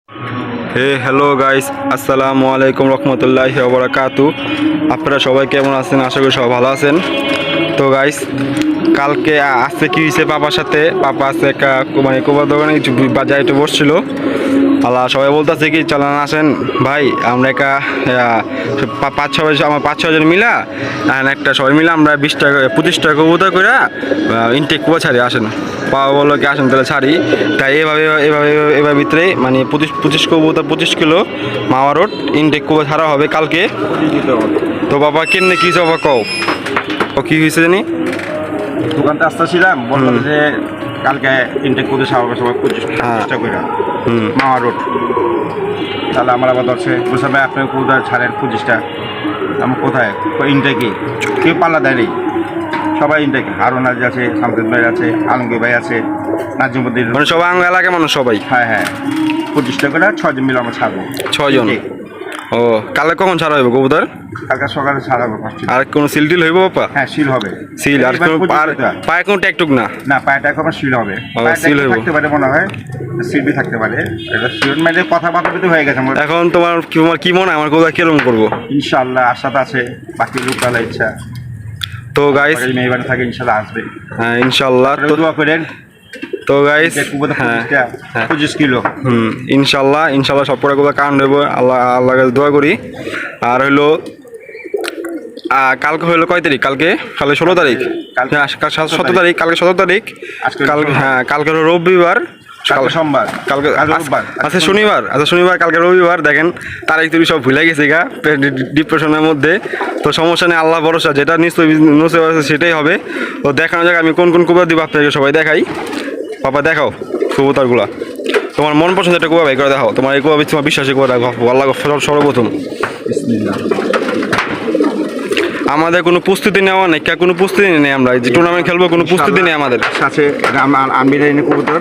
Hello guys, আসসালামু আলাইকুম রহমতুল্লাহি ওয়া বারাকাতু। আপনারা সবাই কেমন আছেন? আশা করি সবাই ভালো আছেন। তো গাইস, কালকে আজকে কি হয়েছে, পাপার সাথে পাপা আছে একটা মানে কোবার দোকানে কিছু বাজারে একটু বসছিল। আল্লাহ সবাই বলতেছে কি চলেন আসেন ভাই, আমরা একটা আমার 5-6 জন মিলা একটা সবাই মিলে আমরা 20 টাকা 25 টাকা কবুতর করে ইনটেক কুয়া ছাড়ি আসেন। পাওয়া বললো কি আসেন তাহলে ছাড়ি। তাই এভাবে ভিতরে মানে 25 কবুতর 25 কিলো মাওয়া রোড ইনটেক কুয়া ছাড়া হবে কালকে। তো বাবা কেমনে কি বাবা কও কি হয়েছে জানি? দোকানতে আসতেছিলাম, বললাম যে কালকে ইনটেক করতে সবাই 25টা করে মাওয়া রোড। তাহলে আমার আবার ধরছে বলছে ভাই আপনি কোথায় ছাড়েন 25টা। আমার কোথায় ইনটেকে কেউ পাল্লা দেয়নি, সবাই ইনটেকে। হারুন আজ আছে, শামসুদ ভাই আছে, আলমগীর ভাই আছে, নাজিমুদ্দিন, মানে সবাই আঙ্গ এলাকার মানুষ সবাই। হ্যাঁ 25টা করে 6 জন মিলে আমরা ছাড়বো। 6 জন? ও, কালকে কখন ছাড়া হইব কবুতর? কালকে সকালে ছাড়াবো। আর কোন সিল টিল হইব বাপা? হ্যাঁ সিল হবে। সিল আর কোন পায়ে কোন ট্যাকটুক না? না, পায়েটা এখন সিল হবে। সিল হইব থাকতে পারে মনে হয়, সিলবি থাকতে পারে। এটা সিল মানে কথাবার্তা তো হয়ে গেছে। এখন তোমার কি মনে হয় আমার কবুতর কিরকম করবো? ইনশাআল্লাহ আশা তো আছে, বাকি লোকালা ইচ্ছা। তো গাইস মেহরবানি থাকে, ইনশাআল্লাহ আসবে। হ্যাঁ ইনশাআল্লাহ। তো দোয়া করেন। তো গাইস 25 কিলো ইনশাআল্লাহ সব করে কবুতর কারণ দেবো, আল্লাহ কাছে দোয়া করি। আর হইলো কালকে হইলো কয় তারিখ? কালকে 16 তারিখ। 17 তারিখ, কালকে 17 তারিখ। কালকে হলো রবিবার, সোমবার, কালকে আচ্ছা শনিবার। কালকে রবিবার। দেখেন তারিখ তুমি সব ভুলে গেছি গা ডিপ্রেশনের মধ্যে। তো সমস্যা নেই, আল্লাহ ভরসা, যেটা নিশ্চয় সেটাই হবে। তো দেখানো যাক আমি কোন কবুতর দিব আপনাকে সবাই দেখাই। বাবা দেখাও কবুতরগুলা, তোমার মন পছন্দ একটা কুয়া ভাই করে দেখাও। তোমার এই কুয়া তোমার বিশ্বাসী করে রাখো আল্লাহ সর্বপ্রথম। আমাদের কোনো প্রস্তুতি নেওয়া নেই, কোনো প্রস্তুতি নেই। আমরা যে টুর্নামেন্ট খেলবো কোনো প্রস্তুতি নেই আমাদের সাথে। এটা আমির কবুতর,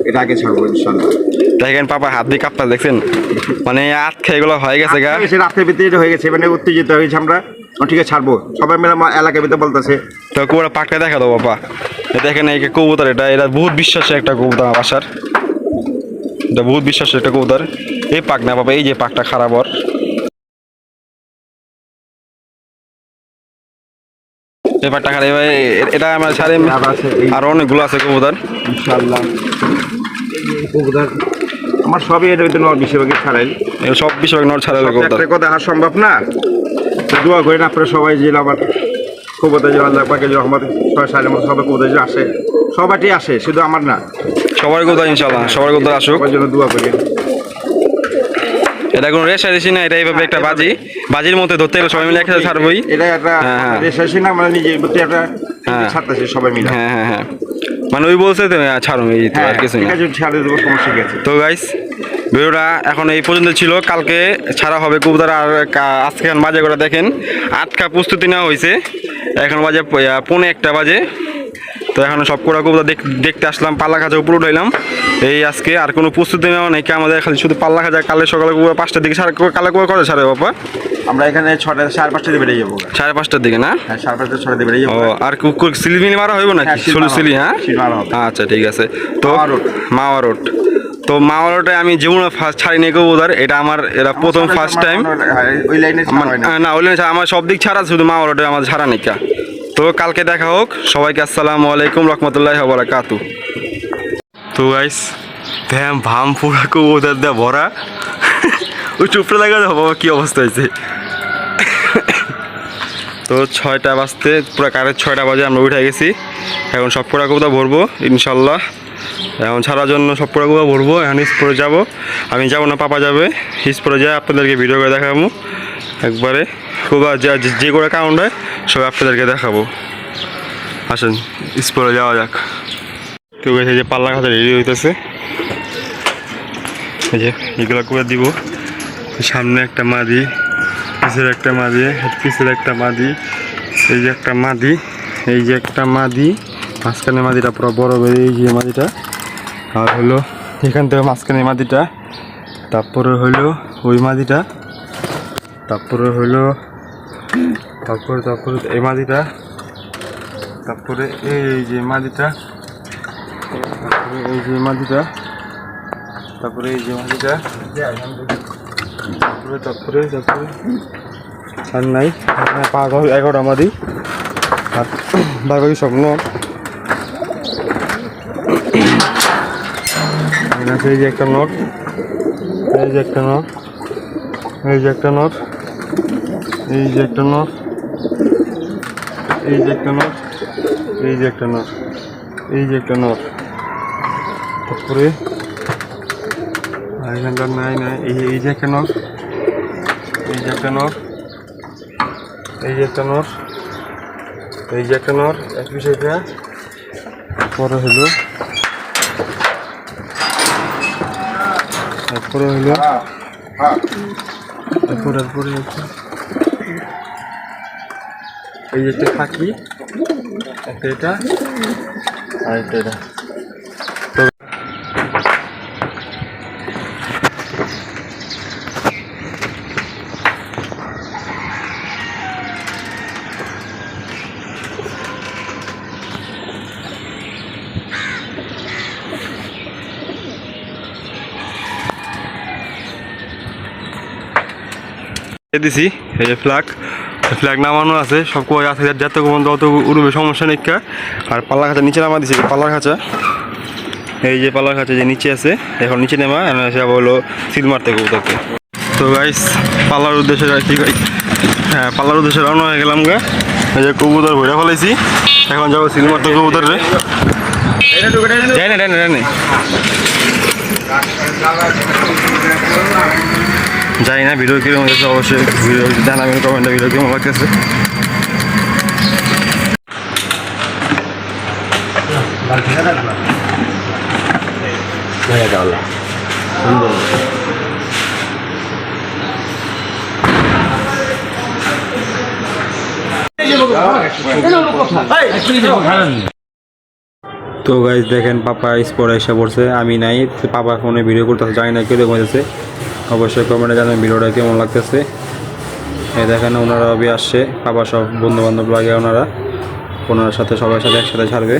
এটা আগে ছাড়বো ইনশাআল্লাহ। দেখেন পাপা হাত দিয়ে কাঁপটা দেখছেন, মানে হাত খেয়ে এগুলো হয়ে গেছে গা, রাতের ভিতরে হয়ে গেছে, মানে উত্তেজিত হয়েছে আমরা। ঠিক আছে ছাড়বো, সবাই মিলে এলাকার ভিতরে বলতেছে। তো কুয়াটা পাকটা দেখা দাও বাবা। দেখেন এই কবুতর, এটা বহুত বিশ্বাসী একটা কবুতর আমার বাসার। এটা বহুত বিশ্বাসী একটা কবুতর। এই পাক না বাবা, এই যে পাকটা খারাপ ওর। এই পাকটা খারাপ, এটা আমার সারে আর অনেকগুলো আছে কবুতর ইনশাআল্লাহ। কবুতর আমার সবই এর ভিতরে বেশিরভাগই ছাড়াই, সব বেশিরভাগ নর ছাড়াই কবুতর। কথা আর সম্ভব না। তো দোয়া করেন আপনারা সবাই, যে আমার কবুতর যে আল্লাহ পাকের রহমত সাড়ে মতো সবাই কবুতর যে আসে, সবাইটি আসে, শুধু আমার না, সবার কবুতর ইনশাআল্লাহ সবার কবুতর আসুক। সবার জন্য দোয়া করেন। এটা কোনো রেশারেশি না, এটা এইভাবে একটা বাজির মধ্যে ধরতে গেলে সবাই মিলে একসাথে ছাড়বই। এটা একটা রেশারেশি না, মানে নিজের প্রতি একটা ছাড়তেছে সবাই মিলে। হ্যাঁ মানে ওই বলছে ছাড়ো, এই তো আর কিছু না। ছাড়ে দেবো, সমস্যা কি আছে? তো গাইস ভিডিওটা এখন এই পর্যন্ত ছিল। কালকে ছাড়া হবে কবুতর। আর আজকে এখন বাজে করে দেখেন 8টা প্রস্তুতি নেওয়া হয়েছে। এখন বাজে 1:45 বাজে। তো এখন সব কটা কবুতর দেখতে আসলাম, পাল্লা খাঁচা উপরে উঠাইলাম এই আজকে। আর কোনো প্রস্তুতি নেওয়া নেই আমাদের, খালি শুধু পাল্লা খাঁচা। কালে সকালে 5টার দিকে কালে করে ছাড়ে বাবা? আমরা এখানে 6:30 দিয়ে বেরিয়ে যাবো। 5:30 দিকে না? হ্যাঁ 5:30 6 দিয়ে বেরিয়ে যাবো। আর সিলিমিনি মারা হইব নাকি? সিলি। হ্যাঁ আচ্ছা ঠিক আছে। তো মাওয়া রোড, তো মাওয়া রোডে আমি জীবনে ফার্স্ট ছাড়ি নিয়ে কবুতর। এটা আমার প্রথম ফার্স্ট টাইম। ওই লাইনে না, ওই লাইনে আমার সব দিক ছাড়া, শুধু মাওয়া রোডে আমার ছাড়া নেই। তো কালকে দেখা হোক সবাইকে। আসসালামু আলাইকুম রহমতুল্লাহি ওয়া বারাকাতু। তো গাইস ভ্যাম ভাম পুরা কবুতর দেয়া ভরা। ওই চুপটা লাগা বাবা কি অবস্থা হয়েছে। তো 6টা বাজতে পুরো কারের 6টা বাজে আমরা উঠে গেছি। এখন সব কটা কবুতর ভরবো ইনশাল্লাহ। এখন ছাড়ার জন্য সব কটা কবুতর ভরবো। এখন স্পোরে যাবো, আমি যাবো না, পাপা যাবে। স্পোরে যায় আপনাদেরকে ভিডিও করে দেখাবো একবারে। যে করে কাউন্ট হয় সব আপনাদেরকে দেখাবো। আসেন স্পোরে যাওয়া যাক। কেউ গেছে যে পাল্লা খাতা রেডি হইতেছে, এই যে এগুলো করে দিব। সামনে একটা মাদি, পিছের একটা মাদি, পিছের একটা মাদি, এই যে একটা মাদি, এই যে একটা মাদি, মাঝখানে মাদিটা পুরো বড় বেড়ে, এই যে মাদিটা। আর হলো এখান থেকে মাঝখানে মাদিটা, তারপরে হলো ওই মাদিটা, তারপরে হলো তারপরে এই মাদিটা, তারপরে এই যে মাদিটা, তারপরে এই যে মাদিটা, তারপরে এই যে মাদিটা, তারপরে আর নাই, 11টা মাদি আর বাকি সব নর। এই যে একটা নর, এই যে একটা নর, এই যে একটা নর, এই যে একটা নর, এই যে একটা নর, এই যে একটা নর, এই যে একটা নর। তারপরে এখানটা নাই, এই যে একটা নর, এই যে একটা নর, এই যে একটা নর, এই যে একটা নর, এক বিষয়টা পরে হলো, তারপরে হলো, তারপরে এই যে একটা খাকি, একটা এটা আর একটা এটা। দিছি এই যে ফ্ল্যাগ নামানো আছে, সব কই আছে, যত বন্ধ অত উড়বে, সমস্যা নেই। আর পাল্লা খাঁচা নিচে নামা দিছি, পাল্লার খাঁচা, এই যে পাল্লার খাঁচা যে নিচে আছে, এখন নিচে নেমা সে হলো সিল মারতে কবুতরকে। তো গাইস পাল্লার উদ্দেশ্যে কি হ্যাঁ পাল্লার উদ্দেশ্যে রওনা হয়ে গেলাম গা। এই যে কবুতর ভরে ফেলাইছি, এখন যাবো সিল মারতে কবুতর রে। যাই না, ভিডিও কিরকম হয়েছে অবশ্যই ভিডিও জানাবেন কমেন্টে, ভিডিও কেমন লাগতেছে। তো গাইজ দেখেন পাপা স্পোর্ট এসে পড়ছে, আমি নাই, পাপা ফোনে ভিডিও করতেছে, জানি না কেউ দেখতেছে, অবশ্যই কমেন্টে জানাবেন ভিডিওটা কেমন লাগতেছে। এই দেখেন ওনারা অবি আসছে, পাপা সব বন্ধু বান্ধব লাগে, ওনার সাথে সবার সাথে একসাথে ছাড়বে।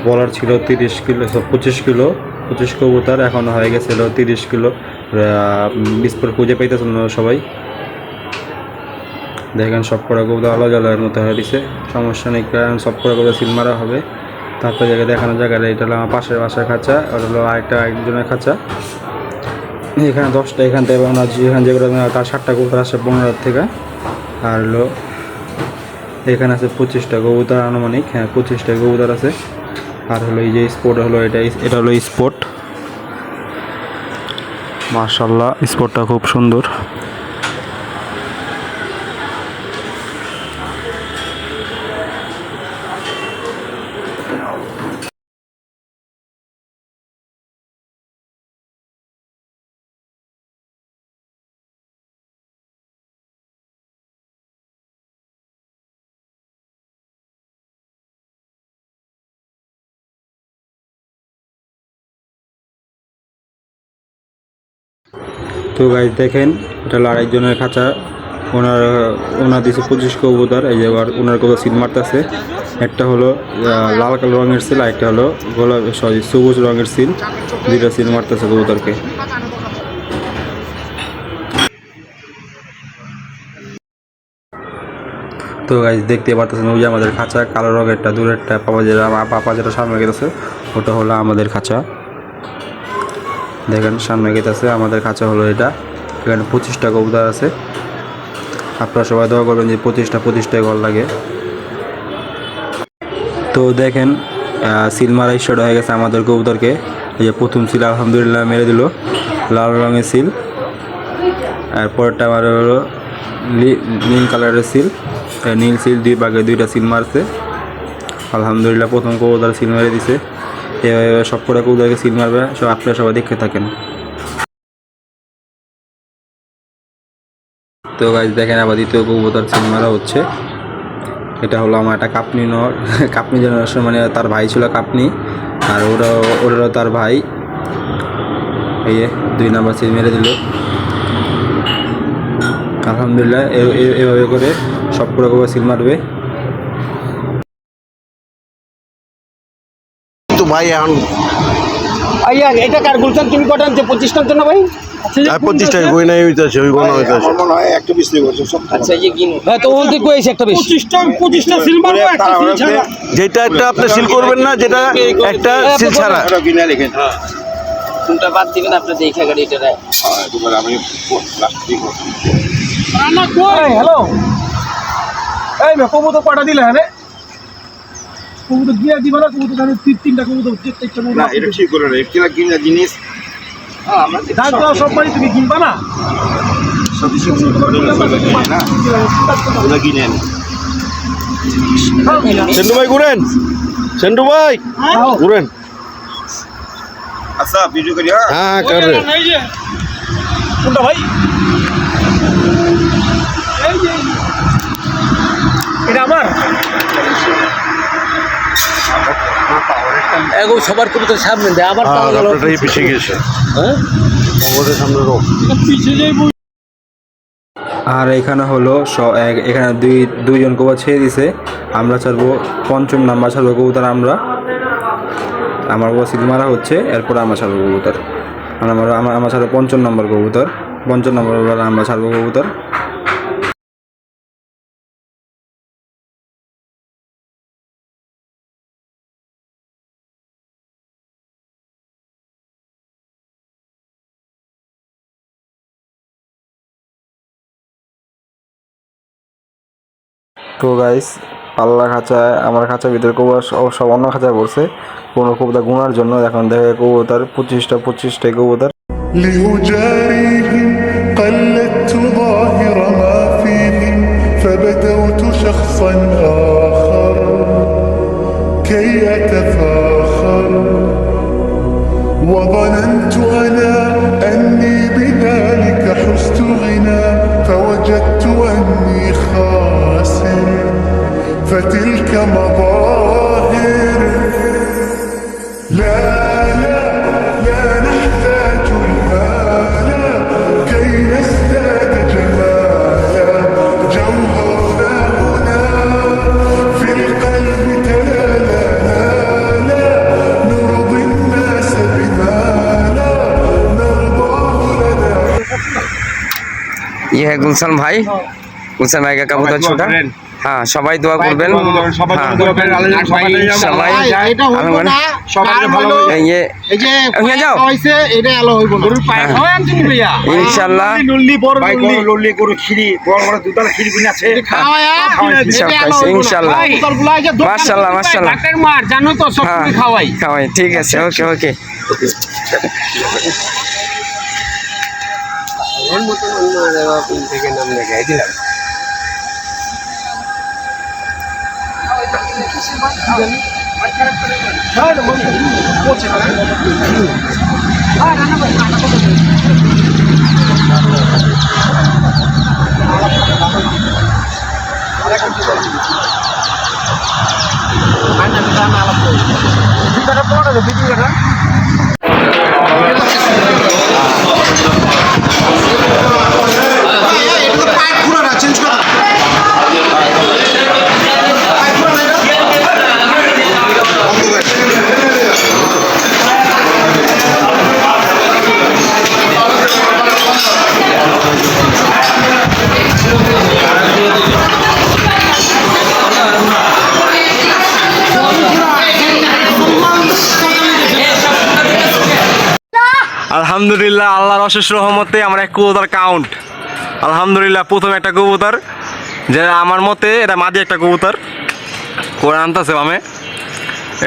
বলার ছিল 30 কিলো 25 কবুতর, এখন হয়ে গেছিল 30 কিলো। বিস্ফোর খুঁজে পাইতেছেন ওনারা সবাই। দেখেন সব কটা কবুতর আলাদা আলাদার মতো হয়ে দিছে, সমস্যা নেই, কারণ সব কটা কবুতর সিল মারা হবে। তারপরে জায়গায় দেখানো জায়গায় এটা হলো আমার পাশের বাসার খাঁচা, ওটা হলো আরেকজনের খাঁচা। এখানে 10টা, এখান থেকে এখানে যেগুলো তার 7টা কবুতর আসে 15 থেকে, আর হলো এখানে আছে 25টা কবুতর আনুমানিক, হ্যাঁ 25টা কবুতর আছে। আর হলো এই যে স্পট হলো এটা হলো স্পট, মাশাআল্লাহ স্পটটা খুব সুন্দর। তো গাইজ দেখেন এটা হলো আরেকজনের খাঁচা, ওনার দিছে 25 কবুতর। এই যে ওনার কবুতর সিল মারতেছে, একটা হলো লাল কালো রঙের সিল, আর একটা হলো সবুজ রঙের সিল, দুইটা সিল মারতেছে কবুতরকে। তো গাইজ দেখতে পারতেছেন ওই যে আমাদের খাঁচা, কালো রঙেরটা দূরেরটা, পাপা যেটা সামনে গেছে ওটা হলো আমাদের খাঁচা। দেখেন সামনে গেতেছে আমাদের খাঁচা হলো এটা। এখানে 25টা কবুতর আছে, আপনারা সবাই দোয়া করবেন যে 25টাই ঘর লাগে। তো দেখেন সিল মারা স্টার্ট হয়ে গেছে আমাদের কবুতরকে। এই যে প্রথম সিল আলহামদুলিল্লাহ মেরে দিল, লাল রঙের সিল। আর পরেরটা আমার হলো নীল কালারের সিল, নীল সিল, দুই ভাগে 2টা সিল মারছে আলহামদুলিল্লাহ। প্রথম কবুতর সিল মেরে দিছে, এভাবে সব কটা কবুতরকে সিল মারবে, সব আপনারা সবাই দেখতে থাকেন। তো গাইজ দেখেন আবার দ্বিতীয় কবুতর সিল মারা হচ্ছে। এটা হলো আমার একটা কাপনি নর, কাপনি জেনারেশন, মানে তার ভাই ছিল কাপনি, আর ওরাও তার ভাই। এই 2 নাম্বার সিল মেরে দিল আলহামদুলিল্লাহ। এভাবে করে সব কটা কবুতর সিল মারবে। তো ভাই এখন আইয়া এটা কার গুলশান তুমি কটা আনছো 25টার জন্য ভাই আর 25 টাকা কই নাই হইতাছে ওই গোনা হইতাছে আমার মনে হয় একটা বিশ বছর সব আচ্ছা এই কিনো হ্যাঁ তো ওন থেকে কইছে একটা বেশি 25টা সিল মারবো একটা সিল ছাড়া যেটা একটা আপনি সিল করবেন না যেটা একটা সিল ছাড়া ওটা কিনে রেখেন কোনটা বাদ দিবেন আপনি দেখে গাড়ি এটা তোমার আমি প্লাস্টিক রান্না কই হ্যালো এই মে কবুতর কটা দিলে হ্যাঁ কবুতর দিয়ে দিবা না কবুতর জানো 3টা কবুতর প্রত্যেকটা না এটা ঠিক করে না এটা কিনা জিনিস দাঁত দাও সব বাড়ি তুমি কিনবা না না ওটা কিনে আনি সেন্টু ভাই ঘুরেন সেন্টু ভাই ঘুরেন আচ্ছা ভিডিও করি হ্যাঁ করে এই যে কোনটা ভাই এই যে এটা আমার এগো সবার কবুতর সামনে দে আবার হ্যাঁ পাওয়া গেল আপনারটাই পিছিয়ে গেছে হ্যাঁ আমাদের সামনে রোগ পিছে যাই আর এখানে হলো এখানে দুইজন কবুতর ছেড়ে দিছে আমরা ছাড়বো পঞ্চম নাম্বার ছাড়বো কবুতর আমার কবুতর সিল মারা হচ্ছে এরপর আমরা ছাড়বো কবুতর আমরা ছাড়বো পঞ্চম নম্বর কবুতর আমরা ছাড়বো কবুতর তো গাইস পাল্লা খাঁচায় আমার খাঁচার ভিতরে কবুতর সব অন্য খাঁচায় পড়ছে কোনো কবুতর গুনার জন্য এখন দেখে কবুতর 25টা কবুতর لأجاريهم قلدت ظاهر ما فيهم فبدوت شخصا آخر كي أتفاخر وظننت أنا أني بذلك حزت غنى فوجدت أني خاسر فتلك مظاهر لا نحتاج المال كي نزداد جمالا جوهرنا هنا في القلب تلالا لا نرضي الناس بما لا نرضاه لنا ये है गुलशन भाई का कबूतर छोटा हाँ सबाई दुआ करबेन हाँ সবাই ये যাও ইনশাআল্লাহ ইনশাআল্লাহ মাশাআল্লাহ মাশাআল্লাহ জানো তো সব খাওয়াই খাওয়াই ঠিক আছে ওকে ওকে আলহামদুলিল্লাহ আল্লাহর অশেষ রহমতে আমার এক কবুতর কাউন্ট আলহামদুলিল্লাহ প্রথম একটা কবুতর যে আমার মতে এটা মাদি একটা কবুতর করে আনতেছে বামে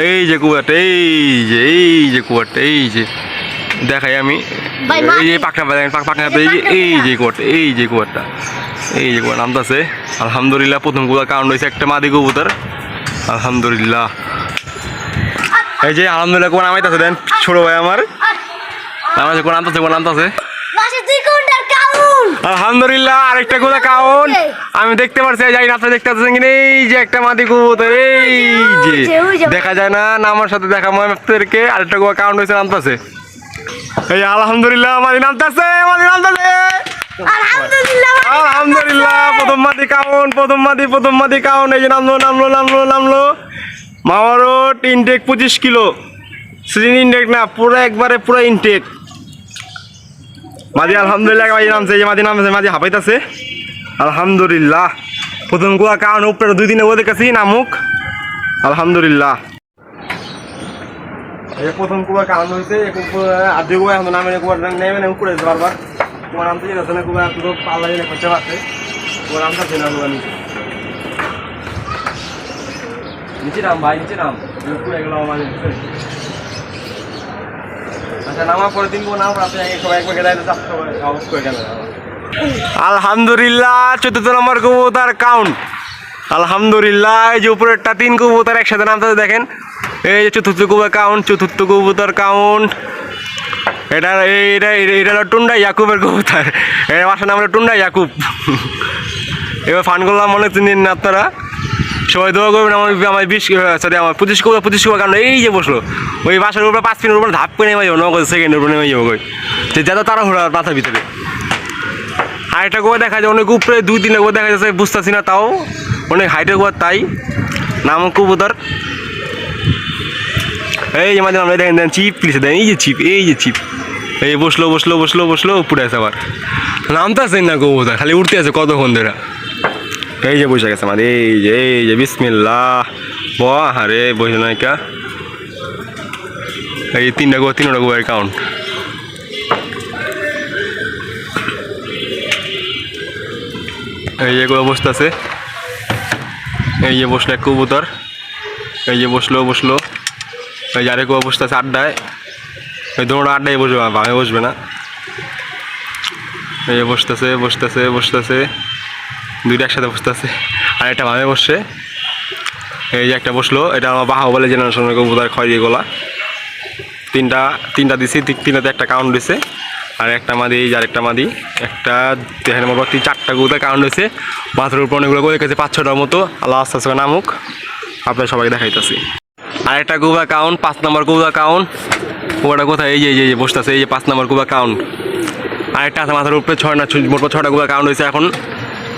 এই যে কবুতরটা এই যে কবুতরটা এই যে দেখাই আমি এই যে পাখনা এই যে কবুতরটা নামতেছে আলহামদুলিল্লাহ প্রথম কবুতর কাউন্ট হয়েছে একটা মাদি কবুতর আলহামদুলিল্লাহ এই যে আলহামদুলিল্লাহ কোন নামাইতেছে দেন ছোট ভাই আমার কোন আনতেছে আলহামদুলিল্লাহ আরেকটা কবুতর কাউন আমি দেখতে পারছি যাই না আপনি দেখতে পাচ্ছেন কিনা এই যে একটা মাদি কবুতর এই যে দেখা যায় না আমার সাথে দেখা মই আপনাদেরকে আরেকটা কবুতর কাউন্ট হয়েছে নামতেছে এই আলহামদুলিল্লাহ মাদি নামতেছে আলহামদুলিল্লাহ প্রথম মাদি কাউন এই যে নামলো মামারও ইনটেক 25 কিলো সিজন ইনটেক না, পুরো একবারে পুরো ইনটেক মাদি। আলহামদুলিল্লাহ মাদি নামছে, এই যে মাদি নামছে, মাদি হাঁপাইতেছে আলহামদুলিল্লাহ। প্রথম কুয়া কারণ উপরে 2 দিনে ওদের কাছেই নামুক আলহামদুলিল্লাহ। এই প্রথম কুয়া কারণ হয়েছে, আর 2 কুয়া এখন নামে কুয়া নেমে নেমে উপরে যেতে বারবার কুয়া নামতে যেতে না, কুয়া পুরো পাল্লা জেনে খরচা পাচ্ছে, কুয়া নামতে না, কুয়া নিচে নাম ভাই, নিচে নাম উপরে গেলাম আমাদের। আচ্ছা নামার পরে 3 কুয়া নাম রাতে সবাই একবার গেলে অবস্থা করে গেল আলহামদুলিল্লাহ। 4th নম্বর কবুতর কাউন্ট আলহামদুলিল্লাহ। এই যে উপরেরটা 3 কবুতর একসাথে নামতে দেখেন, এই যে 4th কবুতর কাউন্ট, 4th কবুতর কাউন্ট। এটা হলো টুন্ডা ইয়াকুবের কবুতর, এর বাসার নাম হলো টুন্ডা ইয়াকুব। এবার ফান করলাম মনে চিনেন না আপনারা, সবাই দোয়া করবেন। আমার 25 কবুতর কারণ এই যে বসলো ওই বাসার উপরে 5 মিনিট উপরে ধাপ করে নেমে যাবো, 9 সেকেন্ডের উপরে নেমে যাবো যে যাতে তারা ঘোরার মাথার ভিতরে। আরেকটা গোয়া দেখা যায় অনেক উপরে, 2-3 গোয়া দেখা যাচ্ছে, বুঝতেছি না, তাও অনেক হাইটের গোয়া, তাই নাম কবুতর। এই যে মাঝে আমরা দেখেন চিপ প্লিজ দেন, এই যে চিপ, এই যে চিপ, এই বসলো উপরে আছে আবার, নামতে আছে না কবুতর, খালি উঠতে আছে কতক্ষণ ধরে। এই যে বসে গেছে আমাদের, এই যে বিসমিল্লাহ আরে বসে নায়িকা। এই 3টা গোয়ার কাউন্ট। এই যে গোয়া বসতেছে, এই যে বসলো এক কবুতর, এই যে বসলো, এই যে আরেক গোয়া বসতেছে আড্ডায়, ওই দুটো আড্ডায় বসবে, ভাঙে বসবে না। এই যে বসতেছে 2টা একসাথে বসতেছে, আর একটা ভাবে বসছে। এই যে একটা বসলো, এটা আমার বাহুবলী জেনারেশনের কবুতর, খয়েরি গোলা। 3টা দিছি, 3টাতে একটা কাউন্ট দিছে, আর একটা মাদি, এই যে আরেকটা মাদি, একটা দেখেন মোটামুটি 4টা কবুতর কাউন্ট হয়েছে। মাথার উপর অনেকগুলো করে গেছে, 5-6টার মতো। আল্লাহ আস্তে আস্তে নামুক, আপনার সবাইকে দেখাইতেছি। আর একটা কবুতর কাউন্ট, 5 নম্বর কবুতর কাউন্ট। কবুতরটা কোথায়? এই যে বসতেছে, এই যে 5 নম্বর কবুতর কাউন্ট। আরেকটা আছে মাথার উপরে, 6 কবুতর কাউন্ট হয়েছে এখন।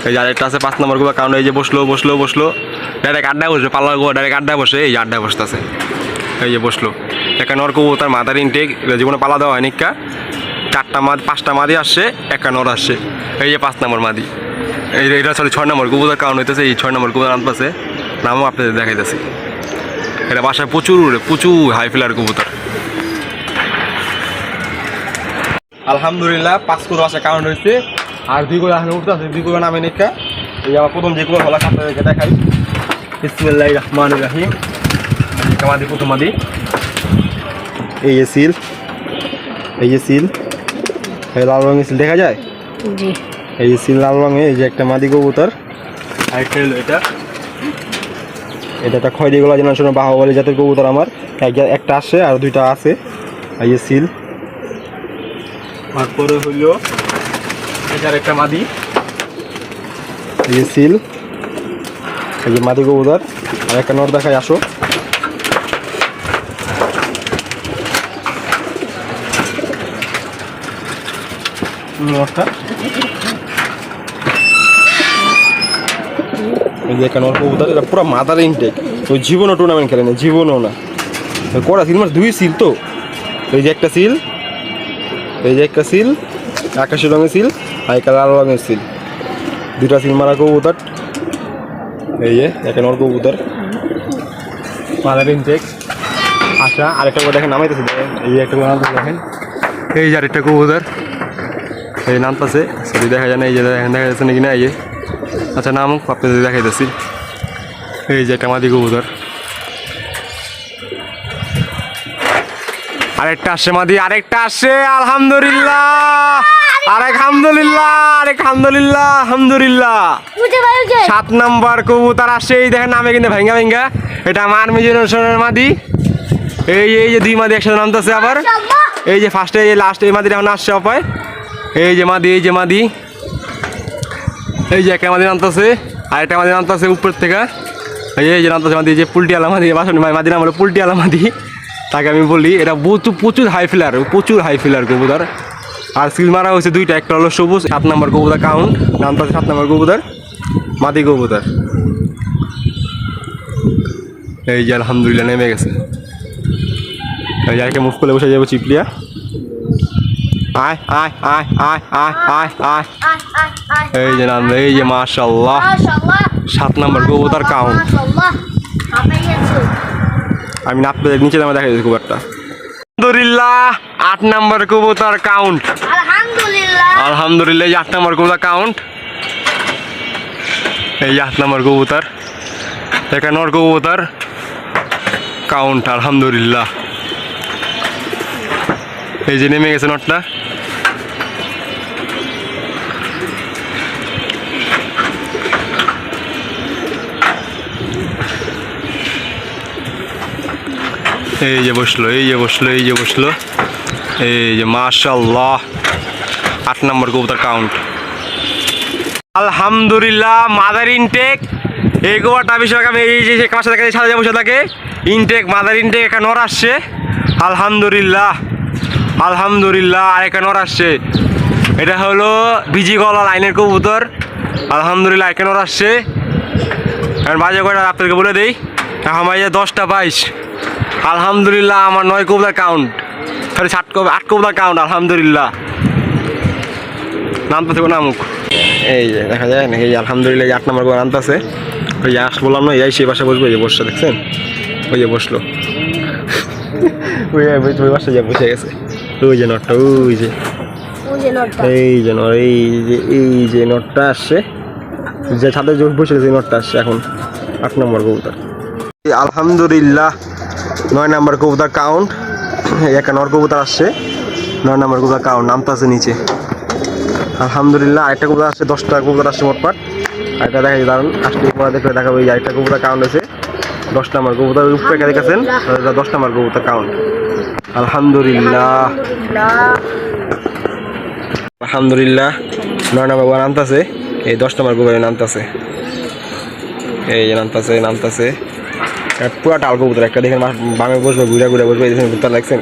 এই যে আরেকটা আছে 5 নম্বর কবুতর কাউন্ট, এই যে বসলো ডাইরেক্ট আড্ডায় বসবে, পাল্লার কবুতর ডাইরেক্ট আড্ডায় বসে, এই যে আড্ডায় বসতেছে, এই যে বসলো। একটা নর কবুতর মাথার ইনটেক, জীবনে পালা দেওয়া হয়নি, 5টা মাদি আসছে, একটা নর আসছে। এই যে 5 নম্বর মাদি, এইটা 6 নম্বর কবুতর কাউন্ট হইতেছে, এই 6 নম্বর কবুতর আনতেছে, নামও আপনাদের দেখাইতেছি। এটা বাসায় প্রচুর হাই ফিলার কবুতর। আলহামদুলিল্লাহ 5 কবুতর বাসায় কাউন্ট হয়েছে, আর 2 কবুতর এখন উঠতেছে, 2 কবুতর নামে নিকা। এই আমার প্রথম যে কবুতর হলো আপনাদেরকে দেখাই, বিসমিল্লাহির রহমানির রহিম। মাদি, প্রথম মাদি, এই যে সিল, এই লাল রঙের সিল দেখা যায়, এই যে সিল লাল রঙে, এই যে একটা মাদি কবুতর। আরেকটা হলো এটা একটা খয়েরি গোলা জেনারেশনের বাহুবলী জাতের কবুতর আমার, একটা আসছে আর 2টা আছে। এই যে সিল, তারপরে হইলো এটার একটা মাদি, এই যে সিল, এই যে মাদি কবুতর। আর একটা নর দেখাই, আসো। নরটা এই যে একটা নর কবুতর, এটা পুরো মাদার ইনটেক, ওই জীবনও টুর্নামেন্ট খেলে না, জীবনও না। কটা সিল মাস? 2 সিল তো, এই যে একটা সিল, এই যে একটা সিল, আকাশি রঙের সিল, আর একটা লাল রঙের সিল, 2টা সিল মারা কবুতর। এই যে একটা নর কবুতর মাদার ইনটেক। আচ্ছা আরেকটা করে দেখেন, নামাইতেছে দেখেন, এই যে একটা করে নামতেছে দেখেন, এই যে আরেকটা কবুতর, এই নামতেছে, সরি দেখা যায় না, এই যে দেখেন দেখা যাচ্ছে নাকি না, এই যে আচ্ছা নামুক, আপনাদের দেখাইতেছি। এই যে একটা মাদি কবুতর, আরেকটা আসছে মাদি, আরেকটা আসছে, আলহামদুলিল্লাহ, আলহামদুলিল্লাহ। 7 নম্বর কবুতর আসছে, এই দেখেন নামে কিন্তু ভেঙ্গা, এটা আমার আর্মি জেনারেশনের মাদি। এই যে 2 মাদি একসাথে নামতেছে আবার, এই যে ফার্স্টে, এই লাস্ট, এই মাদিটা এখন আসছে অপায়। এই যে মাদি, এই যে একটা মাদি নামতেছে, আর একটা মাদি নামতেছে উপর থেকে, এই যে নামতেছে মাদি, এই যে পুলটিওয়ালা মাদি, বাসন মাদি নাম হলো পুলটিওয়ালা মাদি, তাকে আমি বলি। এটা প্রচুর হাই ফিলার কবুতর। আর সিল মারা হয়েছে 2টা, একটা হলো সবুজ, 7 নম্বর কবুতর কাউন্ট, নামতেছে 7 নম্বর কবুতর, মাদি কবুতর। এই যে আলহামদুলিল্লাহ নেমে গেছে, এই আরেকটা মুখ করে বসে যাবো চিপলিয়া। আয় আয় আয় আয় আয় আয় আয় এই যে নাম, এই যে মাশাআল্লাহ 7 নম্বর কবুতর কাউন্ট। আমি আপনাদের নিচে নামে দেখা যাচ্ছে কবুতরটা। আলহামদুলিল্লাহ 8 নম্বর কবুতর কাউন্ট। আলহামদুলিল্লাহ এই 8 নম্বর কবুতর কাউন্ট। এই 8 নম্বর কবুতর, একটা নর কবুতর কাউন্ট আলহামদুলিল্লাহ। এই যে নেমে গেছে নটটা। এই যে বসলো, এই যে বসলো, এই যে বসলো, এই যে মাশাআল্লাহ 8 নম্বর কবুতর কাউন্ট। আলহামদুলিল্লাহ মাদার ইনটেক। এই গোয়াটা বিষয় আমি এই যে কাছে থাকে সাথে বসে থাকে ইনটেক, মাদার ইনটেক একটা নর আসছে আলহামদুলিল্লাহ। আলহামদুলিল্লাহ আরেকটা নর আসছে, এটা হলো বিজি গলা লাইনের কবুতর আলহামদুলিল্লাহ। একটা নর আসছে, এখন বাজে কয়টা আপনাদেরকে বলে দিই, এখন বাজে 10টা 22 আলহামদুলিল্লাহ। আমার 9 কবুতর কাউন্ট, সরি 8 কবুতর কাউন্ট আলহামদুলিল্লাহ। নামতে থাকো নামুক, এই যে দেখা যায় নাকি আলহামদুলিল্লাহ 8 নম্বর করে নামতেছে। ওই যে বললাম না, এই সেই বাসা বসবো, এই যে বসছে দেখছেন, ওই যে বসলো, ওই বাসা যা বসে গেছে। ওই যে নটটা, ওই যে এই যে নট, এই যে নটটা আসছে, যে ছাদে বসে গেছে নটটা আসছে এখন 8 নম্বর কবুতর আলহামদুলিল্লাহ। 9 নম্বর কবুতর কাউন্ট, একটা নর কবুতর আসছে 9 নম্বর কবুতর কাউন্ট, নামটা আছে নিচে আলহামদুলিল্লাহ। আরেকটা কবুতর আসছে, 10টা কবুতর আসছে মোটপাট। আরেকটা দেখাই দাঁড়ান, আসলে পরে দেখলে দেখাবো। এই আরেকটা কবুতর কাউন্ট হয়েছে 10 নম্বর কবুতর, উপরে দেখেছেন 10 নম্বর কবুতর কাউন্ট আলহামদুলিল্লাহ। আলহামদুলিল্লাহ 9 নম্বর গোয়া নামতেছে, এই 10 নম্বর গোয়ারে নামতেছে, এই যে নামতেছে পুরা টাল কবুতর। একটা দেখেন বামে বসবে, ঘুরে ঘুরে বসবে, দেখেন কবুতর দেখছেন,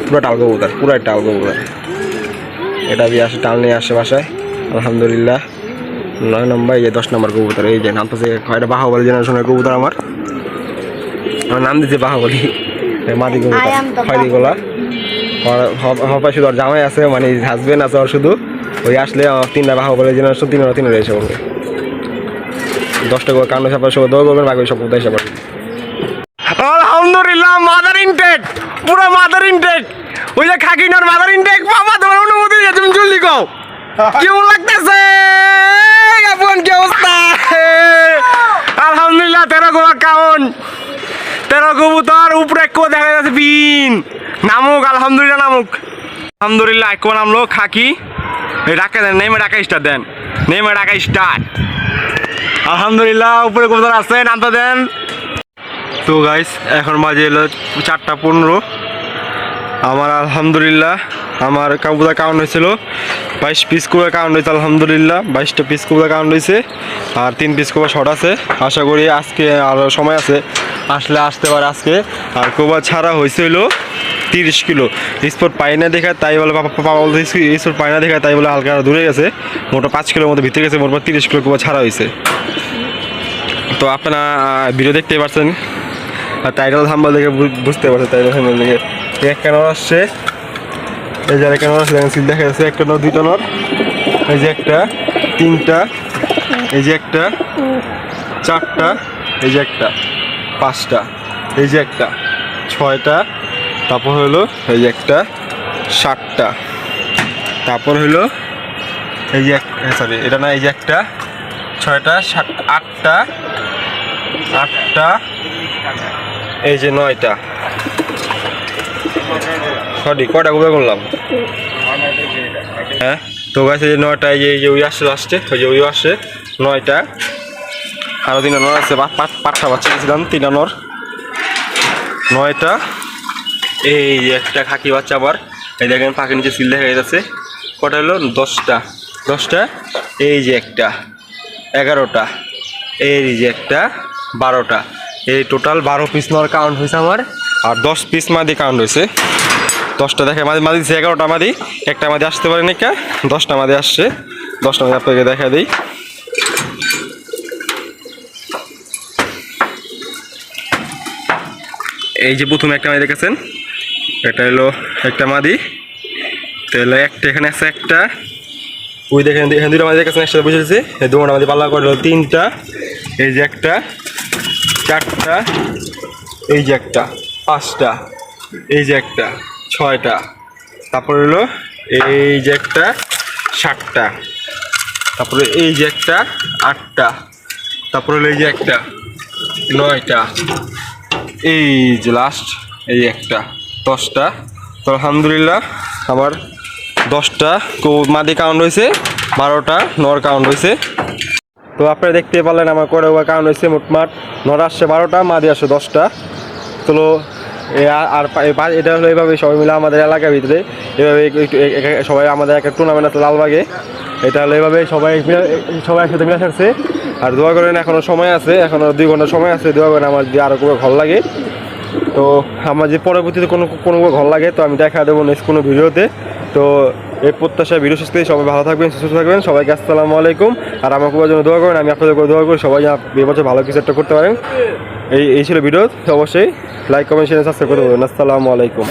পুরা টাল কবুতর, পুরা টাল কবুতর। এটা দিয়ে আসে, টাল নিয়ে আসে বাসায় আলহামদুলিল্লাহ। 9 নম্বর, এই যে 10 নম্বর কবুতর, এই যে নামতেছে। এটা বাহুবলী জেনারেশনের কবুতর, আমার নাম দিচ্ছে বাহুবলী। মাটি কবুতর খয়রি গলা, হপায় শুধু আর জামাই আছে, মানে হাজবেন্ড আছে আর শুধু। ওই আসলে 3টা বাহুবলী জেনারেশন, 3টা এসে পড়বে। 10টা করে কান্ড সাপা সব দৌড় করবেন, বাকি সব কোথায় এসে পড়বে। আলহামদুলিল্লাহ মাদার ইনটেক, পুরো মাদার ইনটেক। ওই যে খাকিনার মাদার ইনটেক, বাবা তোমার অনুমতি দিয়ে তুমি জলদি কও কেমন লাগতেছে, আপন কি অবস্থা। আলহামদুলিল্লাহ 13 গোয়া কাউন্ট, 13 কবুতর, উপরে এক দেখা যাচ্ছে বিন। নামুক আলহামদুলিল্লাহ, নামুক আলহামদুলিল্লাহ। এক নামলো খাকি, ডাকা দেন, নেমে ডাকা স্টার্ট দেন, নেমে ডাকা স্টার্ট আলহামদুলিল্লাহ। উপরে কবুতর আছে, নামটা দেন। তো গাইস এখন বাজে এলো 4টা 15। আমার আলহামদুলিল্লাহ আমার কবুতর কাউন্ট হয়েছিল 22 পিস করে কাউন্ট হয়েছে আলহামদুলিল্লাহ। 22টা পিস কবুতর কাউন্ট হয়েছে, আর 3 পিস কবুতর শর্ট আছে। আশা করি আজকে আরও সময় আছে, আসলে আসতে পারে আজকে। আর কবুতর ছাড়া হয়েছিল 30 কিলো। স্পট পাই না দেখায় তাই বলে পাপা বলতে, স্পট পাই না দেখায় তাই বলে হালকা দূরে গেছে, মোটা 5 কিলোর মতো ভিতরে গেছে, মোট 30 কিলো কবুতর ছাড়া হয়েছে। তো আপনারা ভিডিও দেখতে পাচ্ছেন, টাইটেল থাম্বনেল দেখে বুঝতে পারছে। টাইটেল থাম্বনেল দেখে একটা নর আসছে, এই যে একটা নর আসছে, সিল দেখা যাচ্ছে। একটা নর, 2টা নর, এই যে একটা, 3টা, এই যে একটা, 4টা, এই যে একটা, 5টা, এই যে একটা, 6টা, তারপর হলো এই যে একটা, 7টা, তারপর হলো এই যে সরি এটা না, এই যে একটা, 6টা, 8টা, 8টা, এই যে 9টা। সরি কয়টা গুলো করলাম, হ্যাঁ। তো গাছে যে 9টা, এই যে ওই আসছে, ওই যে ওই আসছে 9টা, আরও 3টা নর আছে। 5টা বাচ্চা দিয়েছিলাম, 3টা নর, 9টা। এই যে একটা খাকি বাচ্চা আবার, এই দেখেন পাখির নিচে সিল দেখা যাচ্ছে। কটা হলো 10টা, এই যে একটা, 11টা, এই যে একটা, 12টা। এই টোটাল 12 পিস নর কাউন্ট হয়েছে আমার, আর 10 পিস মাদি কাউন্ট হয়েছে। 10টা দেখে মাদি দিচ্ছে, 11টা মাদি, একটা মাদি আসতে পারে নাকি, 10টা মাদি আসছে। 10টা মাদি আপনাকে দেখা দিই। এই যে প্রথমে একটা মাদি দেখেছেন, এটা হলো একটা মাদি, তাহলে একটা এখানে আছে একটা, ওই দেখেন এখানে দুটো মাদি কাছে একসাথে বসেছে, এই দুটো মাদি পাল্লা করে হলো 3টা, এই যে একটা, 4টা, এই যে একটা, 5টা, এই যে একটা, 6টা, তারপরে হলো এই যে একটা 7টা, তারপরে এই যে একটা 8টা, তারপরে হলো এই যে একটা 9টা, এই যে লাস্ট এই একটা 10টা। তো আলহামদুলিল্লাহ আমার 10টা মাদি কাউন্ট হয়েছে, 12টা নর কাউন্ট হয়েছে। তো আপনারা দেখতে পারলেন আমার করে কাউন্ট হয়েছে মোটমাট নর আসছে 12টা, মাদি আসছে 10টা। তো এটা হলো এইভাবে সবাই মিলে আমাদের এলাকার ভিতরে এভাবে সবাই আমাদের একটা টুর্নামেন্ট আছে লালবাগে, এটা হলো এইভাবে সবাই একসাথে মিলে আসছে। আর দোয়া করেন এখনও সময় আছে, এখনও 2 ঘন্টা সময় আছে, দোয়া করেন আমার যদি আরও কোনো ভালো লাগে। তো আমার যে পরবর্তীতে কোনো ভালো লাগে তো আমি দেখা দেবো নেক্সট কোনো ভিডিওতে। তো এই প্রত্যাশা ভিডিও শেষ করে সবাই ভালো থাকবেন, সুস্থ থাকবেন, সবাইকে আসসালামু আলাইকুম। আর আমার খুব জন্য দোয়া করেন, আমি আপনাদের করে দোয়া করি সবাই এবছর ভালো কিছু একটা করতে পারেন। এই ছিল ভিডিও, অবশ্যই লাইক কমেন্ট শেয়ার সাবস্ক্রাইব করে দেবেন। আসসালামু আলাইকুম।